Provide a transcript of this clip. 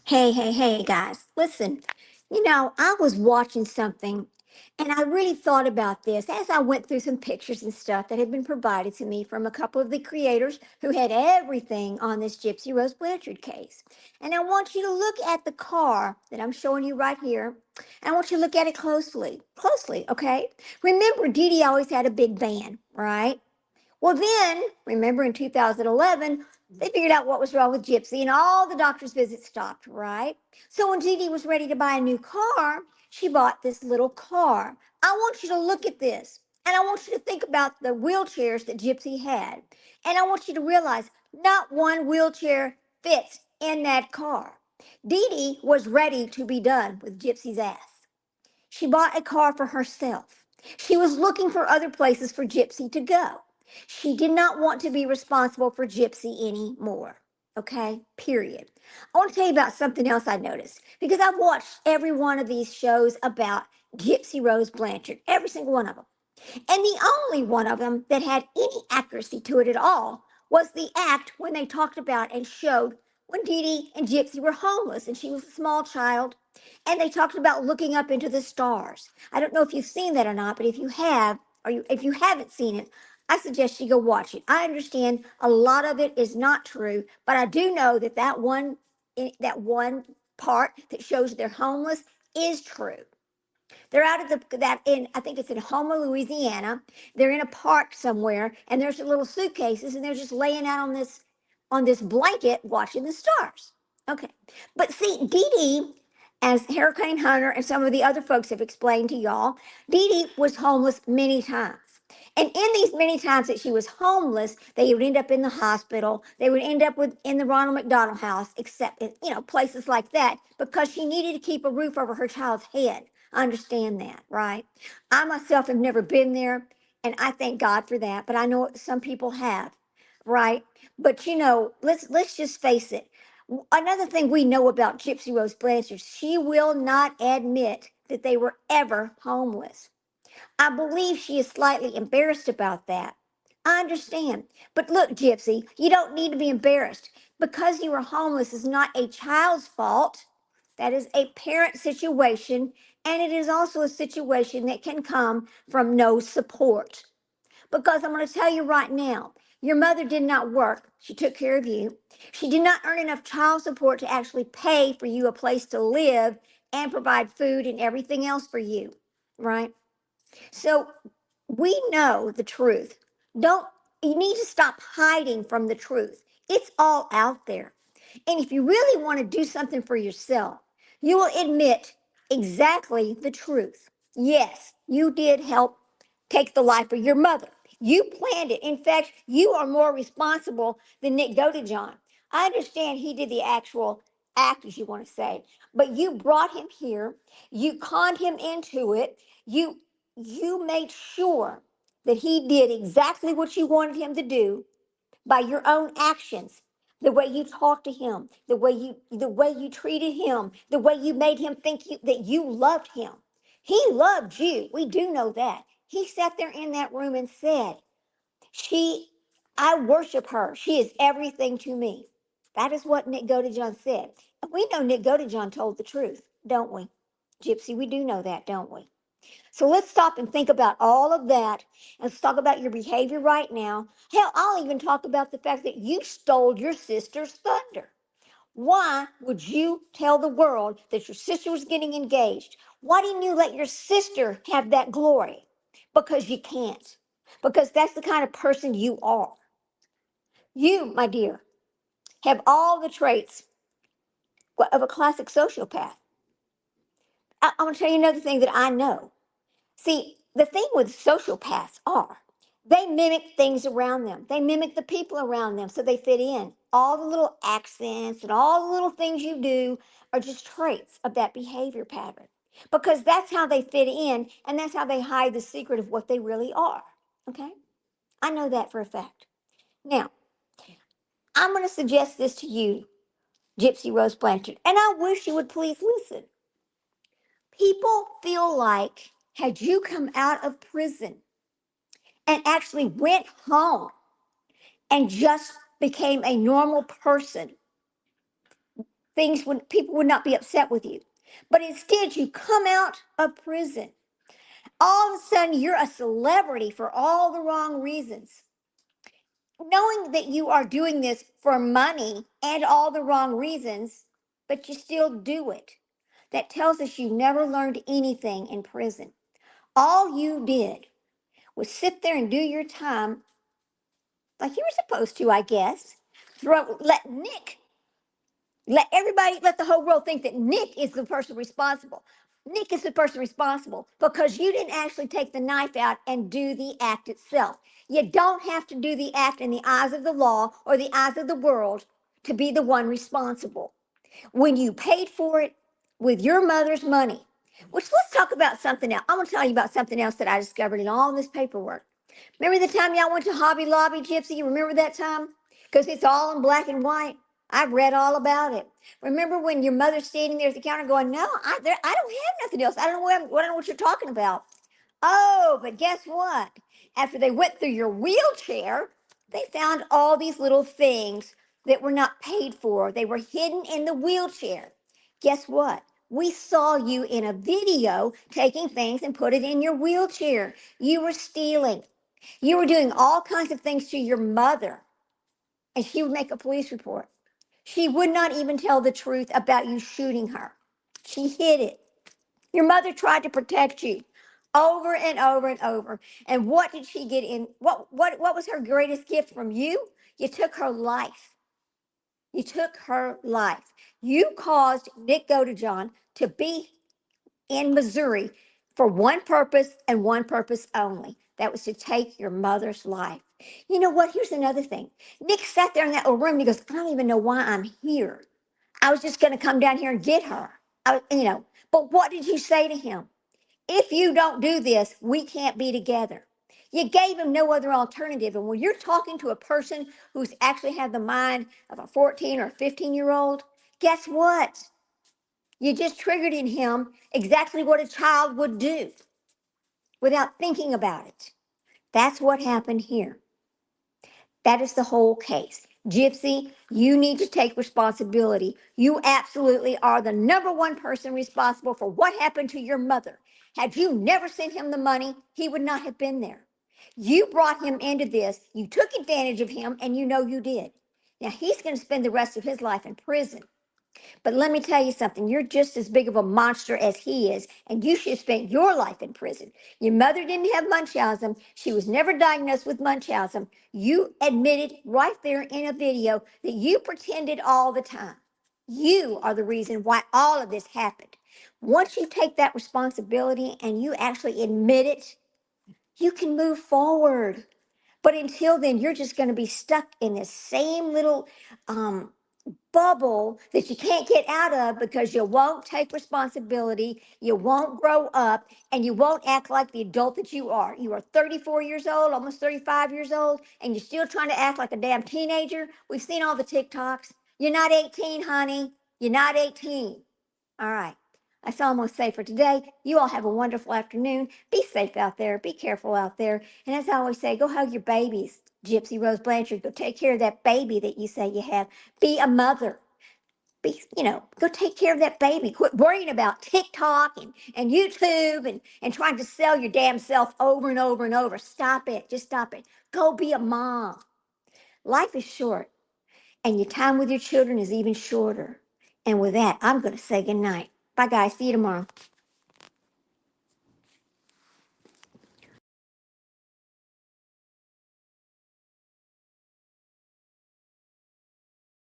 Hey, guys, listen. I was watching something and I really thought about this as I went through some pictures and stuff that had been provided to me from a couple of the creators who had everything on this Gypsy Rose Blanchard case. And I want you to look at the car that I'm showing you right here. And I want you to look at it closely, okay? Remember, Dee Dee always had a big van, right? Well, then, remember in 2011, they figured out what was wrong with Gypsy and all the doctor's visits stopped, right? So when Dee Dee was ready to buy a new car, she bought this little car. I want you to look at this and I want you to think about the wheelchairs that Gypsy had. And I want you to realize not one wheelchair fits in that car. Dee Dee was ready to be done with Gypsy's ass. She bought a car for herself. She was looking for other places for Gypsy to go. She did not want to be responsible for Gypsy anymore. Okay, period. I want to tell you about something else I noticed because I've watched every one of these shows about Gypsy Rose Blanchard, every single one of them. And the only one of them that had any accuracy to it at all was the act when they talked about and showed when Dee Dee and Gypsy were homeless and she was a small child. And they talked about looking up into the stars. I don't know if you've seen that or not, but if you have, if you haven't seen it, I suggest you go watch it. I understand a lot of it is not true, but I do know that that one part that shows they're homeless is true. They're out of that in I think it's in Houma, Louisiana. They're in a park somewhere, and there's little suitcases, and they're just laying out on this blanket watching the stars. Okay, but see, Dee Dee, as Hurricane Hunter and some of the other folks have explained to y'all, Dee Dee was homeless many times. And in these many times that she was homeless, they would end up in the hospital. They would end up in the Ronald McDonald House, except in, places like that, because she needed to keep a roof over her child's head. I understand that, right? I myself have never been there, and I thank God for that. But I know some people have, right? But let's just face it. Another thing we know about Gypsy Rose Blanchard, she will not admit that they were ever homeless. I believe she is slightly embarrassed about that. I understand. But look, Gypsy, you don't need to be embarrassed. Because you were homeless is not a child's fault. That is a parent situation. And it is also a situation that can come from no support. Because I'm going to tell you right now, your mother did not work. She took care of you. She did not earn enough child support to actually pay for you a place to live and provide food and everything else for you, right? So we know the truth. Don't You need to stop hiding from the truth. It's all out there. And if you really want to do something for yourself, you will admit exactly the truth. Yes, you did help take the life of your mother. You planned it. In fact, you are more responsible than Nick Godejohn. I understand he did the actual act, as you want to say, but you brought him here. You conned him into it. You made sure that he did exactly what you wanted him to do by your own actions, the way you talked to him, the way you treated him, the way you made him think that you loved him. He loved you. We do know that. He sat there in that room and said, "She, I worship her. She is everything to me." That is what Nick Godejohn said. And we know Nick Godejohn told the truth, don't we? Gypsy, we do know that, don't we? So let's stop and think about all of that. And let's talk about your behavior right now. Hell, I'll even talk about the fact that you stole your sister's thunder. Why would you tell the world that your sister was getting engaged? Why didn't you let your sister have that glory? Because you can't. Because that's the kind of person you are. You, my dear, have all the traits of a classic sociopath. I'm going to tell you another thing that I know. See, the thing with sociopaths are they mimic things around them. They mimic the people around them so they fit in. All the little accents and all the little things you do are just traits of that behavior pattern because that's how they fit in and that's how they hide the secret of what they really are. Okay? I know that for a fact. Now, I'm going to suggest this to you, Gypsy Rose Blanchard, and I wish you would please listen. People feel like, had you come out of prison and actually went home and just became a normal person, people would not be upset with you. But instead, you come out of prison. All of a sudden, you're a celebrity for all the wrong reasons. Knowing that you are doing this for money and all the wrong reasons, but you still do it. That tells us you never learned anything in prison. All you did was sit there and do your time like you were supposed to, I guess. Let everybody, let the whole world think that Nick is the person responsible. Nick is the person responsible because you didn't actually take the knife out and do the act itself. You don't have to do the act in the eyes of the law or the eyes of the world to be the one responsible. When you paid for it with your mother's money, which let's talk about something else. I want to tell you about something else that I discovered in all this paperwork. Remember the time y'all went to Hobby Lobby, Gypsy? You remember that time? Because it's all in black and white. I've read all about it. Remember when your mother's standing there at the counter going, no, I don't have nothing else. I don't know I don't know what you're talking about. Oh, but guess what? After they went through your wheelchair, they found all these little things that were not paid for. They were hidden in the wheelchair. Guess what? We saw you in a video taking things and put it in your wheelchair. You were stealing. You were doing all kinds of things to your mother, and she would make a police report. She would not even tell the truth about you shooting her. She hid it. Your mother tried to protect you over and over and over. And what did she get in? What was her greatest gift from you? You took her life. You took her life. You caused Nick Godejohn to be in Missouri for one purpose and one purpose only. That was to take your mother's life. You know what? Here's another thing. Nick sat there in that little room and he goes, I don't even know why I'm here. I was just going to come down here and get her. But what did you say to him? If you don't do this, we can't be together. You gave him no other alternative. And when you're talking to a person who's actually had the mind of a 14 or 15-year-old, guess what? You just triggered in him exactly what a child would do without thinking about it. That's what happened here. That is the whole case. Gypsy, you need to take responsibility. You absolutely are the number one person responsible for what happened to your mother. Had you never sent him the money, he would not have been there. You brought him into this. You took advantage of him, and you know you did. Now, he's going to spend the rest of his life in prison. But let me tell you something, you're just as big of a monster as he is, and you should have spent your life in prison. Your mother didn't have Munchausen. She was never diagnosed with Munchausen. You admitted right there in a video that you pretended all the time. You are the reason why all of this happened. Once you take that responsibility and you actually admit it, you can move forward. But until then, you're just going to be stuck in this same little bubble that you can't get out of because you won't take responsibility, you won't grow up, and you won't act like the adult that you are. You are 34 years old, almost 35 years old, and you're still trying to act like a damn teenager. We've seen all the TikToks. You're not 18, honey. You're not 18. All right. That's all I'm going to say for today. You all have a wonderful afternoon. Be safe out there. Be careful out there. And as I always say, go hug your babies. Gypsy Rose Blanchard, go take care of that baby that you say you have. Be a mother. Go take care of that baby. Quit worrying about TikTok and YouTube and trying to sell your damn self over and over and over. Stop it. Just stop it. Go be a mom. Life is short, and your time with your children is even shorter. And with that, I'm going to say goodnight. Bye, guys. See you tomorrow.